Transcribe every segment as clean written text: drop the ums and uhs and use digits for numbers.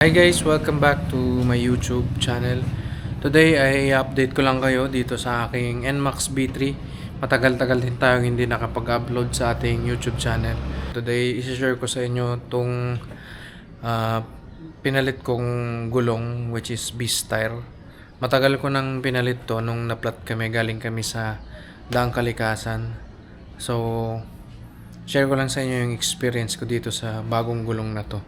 Hi guys, welcome back to my YouTube channel. Today ay update ko lang kayo dito sa aking NMAX B3. Matagal-tagal din tayong hindi nakapag-upload sa ating YouTube channel. Today, isi-share ko sa inyo itong pinalit kong gulong, which is Beast Tire. Matagal ko nang pinalit to nung naplat kami, galing kami sa Daang Kalikasan. So, share ko lang sa inyo yung experience ko dito sa bagong gulong na to.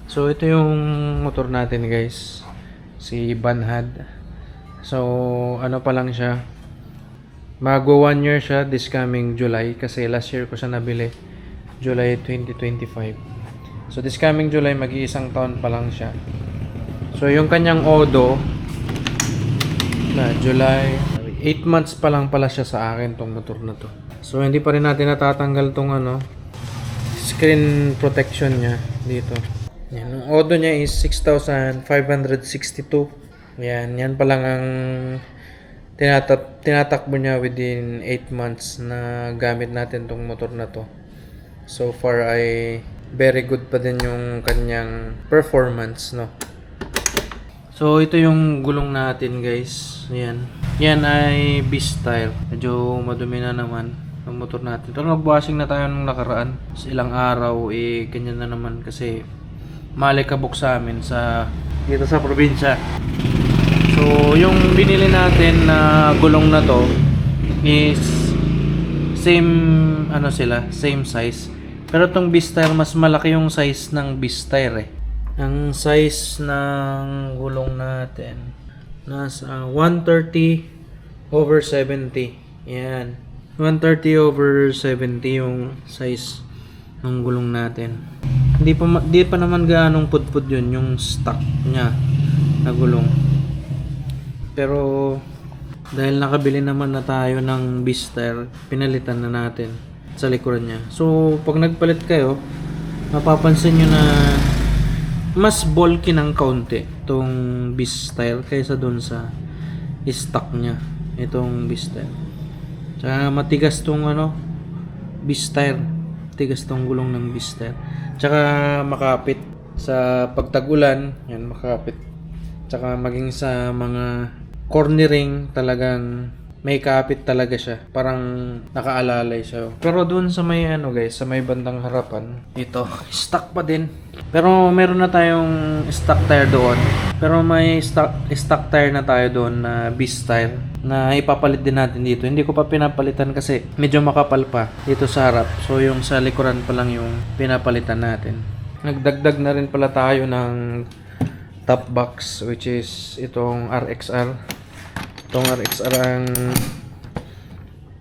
So ito yung motor natin guys, si Banhad. So ano pa lang siya, magwa 1 year siya this coming July, kasi last year ko siya nabili, July 2025. So this coming July, mag-iisang taon pa lang siya. So yung kanyang odo na July, 8 months pa lang pala siya sa akin tong motor na to. So hindi pa rin natin natatanggal tong screen protection niya dito. Yan, ang odo niya is 6,562. Yan pa lang ang tinatakbo niya within 8 months na gamit natin tong motor na to. So far ay very good pa din yung kanyang performance, no. So ito yung gulong natin guys. Yan ay Beast Tire. Medyo madumi na naman ang motor natin. Pero nag-washing na tayo nung nakaraan. Sa ilang araw ganyan na naman kasi malikabok sa amin dito sa probinsya. So yung binili natin na gulong na to is same same size. Pero tong Beast Tire, mas malaki yung size ng Beast Tire eh. Ang size ng gulong natin nasa 130/70. Yan. 130/70 yung size ng gulong natin. Di pa naman ganong pudpud yun yung stock niya na gulong. Pero dahil nakabili naman na tayo ng Beast Tire, pinalitan na natin sa likuran niya. So pag nagpalit kayo, mapapansin nyo na mas bulky ng kaunti itong Beast Tire kaysa dun sa stock niya, itong Beast Tire. Tsaka matigas tong Beast Tire. Tigas tong gulong ng Beast Tire. Tsaka makapit sa pagtag-ulan, yan, makapit. Tsaka maging sa mga cornering, talagang may kapit talaga siya. Parang nakaalalay siya. Pero doon sa may guys, sa may bandang harapan, ito, stock pa din. Pero meron na tayong stock tire doon. Pero may stock tire na tayo doon na Beast Tire na ipapalit din natin dito. Hindi ko pa pinapalitan kasi medyo makapal pa dito sa harap. So yung sa likuran pa lang yung pinapalitan natin. Nagdagdag na rin pala tayo ng top box, which is itong RXR. Itong RXR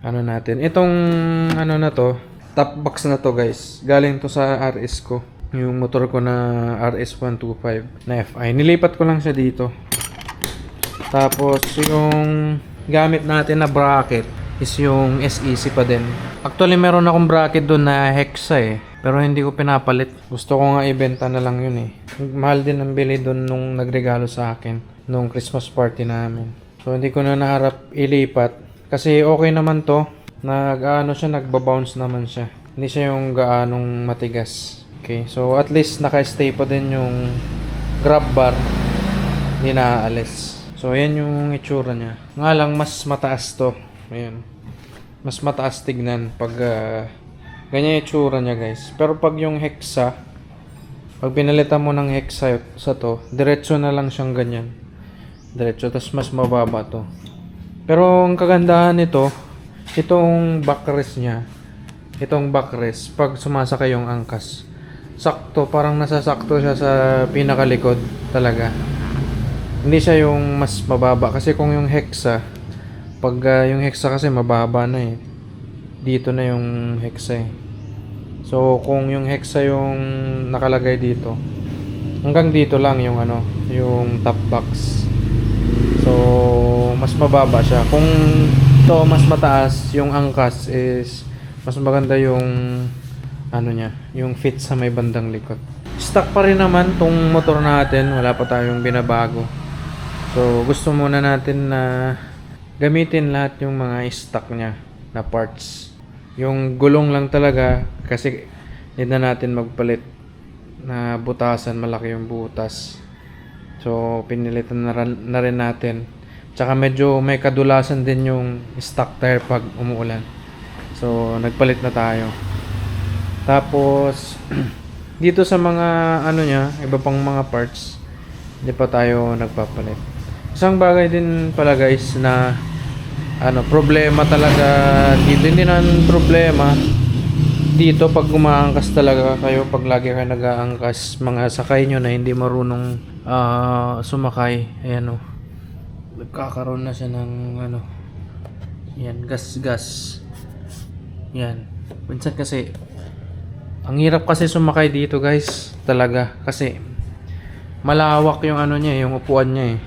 ang natin. Itong na to, top box na to guys. Galing to sa RS ko. Yung motor ko na RS125 na FI. Nilipat ko lang siya dito. Tapos yung gamit natin na bracket is yung SEC pa din. Actually meron akong bracket doon na Hexa eh, pero hindi ko pinapalit. Gusto ko nga ibenta na lang yun eh. Mahal din ang bili doon nung nagregalo sa akin nung Christmas party namin. So hindi ko na naharap ilipat kasi okay naman to. Nagba-bounce naman siya. Hindi siya yung gaanong matigas. Okay, so at least naka-stay pa din yung grab bar. Hindi naaalis. So ayan yung itsura niya. Nga lang mas mataas to. Ayan. Mas mataas tignan pag ganyan yung itsura niya guys. Pero pag yung Hexa, pag pinalitan mo ng Hexa sa to, diretso na lang siyang ganyan. Diretso, tas mas mababa to. Pero ang kagandahan nito, itong backrest niya, itong backrest, pag sumasakay yung angkas, sakto, parang nasasakto siya sa pinakalikod talaga. Hindi siya yung mas mababa kasi kung yung Hexa, pag yung Hexa kasi mababa na eh. Dito na yung Hexa eh. So kung yung Hexa yung nakalagay dito, hanggang dito lang yung yung top box. So mas mababa siya. Kung to mas mataas, yung angkas is mas maganda yung niya, yung fit sa may bandang likod. Stock pa rin naman tong motor natin, wala pa tayong binabago. So gusto muna natin na gamitin lahat yung mga stock niya na parts. Yung gulong lang talaga kasi hindi na natin magpalit. na butasan, malaki yung butas. So, pinilitan na rin natin. Tsaka medyo may kadulasan din yung stock tire pag umuulan. So, nagpalit na tayo. Tapos, dito sa mga ano niya, iba pang mga parts, hindi pa tayo nagpapalit. Isang bagay din pala guys na problema talaga dito. Hindi na problema dito pag umaangkas talaga kayo, pag lagi kayo nag-aangkas, mga sakay nyo na hindi marunong sumakay. Ayan o. Nagkakaroon na siya ng yan, gas. Yan. Minsan kasi, ang hirap kasi sumakay dito guys. Talaga. Kasi, malawak yung niya, yung upuan niya eh.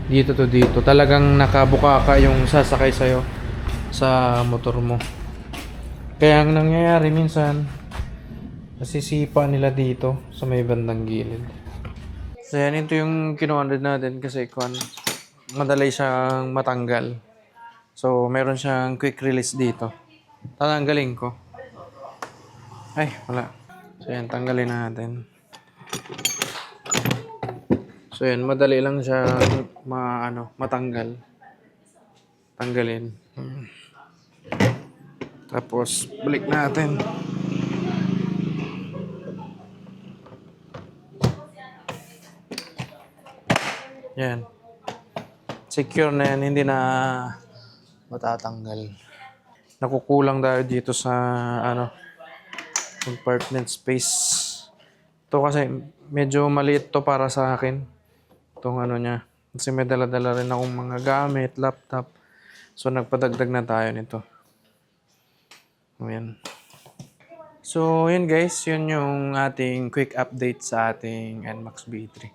Dito to dito. Talagang nakabuka ka yung sasakay sa'yo sa motor mo. Kaya ang nangyayari minsan, nasisipa nila dito sa may bandang gilid. So yan, ito yung kinuha natin kasi madali siyang matanggal. So meron siyang quick release dito. Tatanggalin ko. Ay, wala. So yan, tanggalin natin. So yan, madali lang siya matanggal. Tanggalin. Tapos, balik natin. Yan. Secure na yan, hindi na matatanggal. Nakukulang tayo dito sa compartment space. Ito kasi medyo maliit to para sa akin. Itong niya. Kasi may dala-dala rin akong mga gamit, laptop. So, nagpadagdag na tayo nito. Ayan. So, yun guys. Yun yung ating quick update sa ating NMAX B3.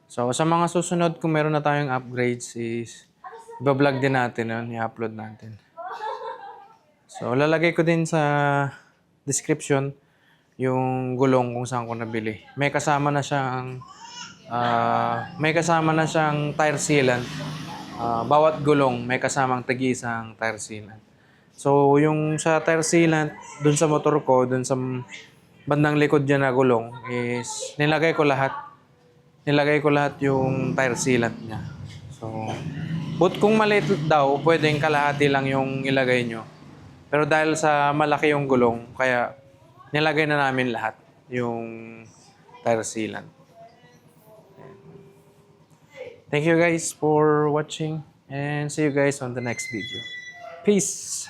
So, sa mga susunod, kung meron na tayong upgrades is iba-vlog din natin yun. I-upload natin. So, lalagay ko din sa description yung gulong kung saan ko nabili. May kasama na siyang tire sealant. Bawat gulong may kasamang tagi-isang tire sealant. So, yung sa tire sealant, dun sa motor ko, dun sa bandang likod dyan na gulong, is nilagay ko lahat yung tire sealant niya. So, but kung maliit daw, pwedeng kalahati lang yung ilagay nyo. Pero dahil sa malaki yung gulong, kaya nilagay na namin lahat yung tire sealant. Thank you guys for watching and see you guys on the next video. Peace!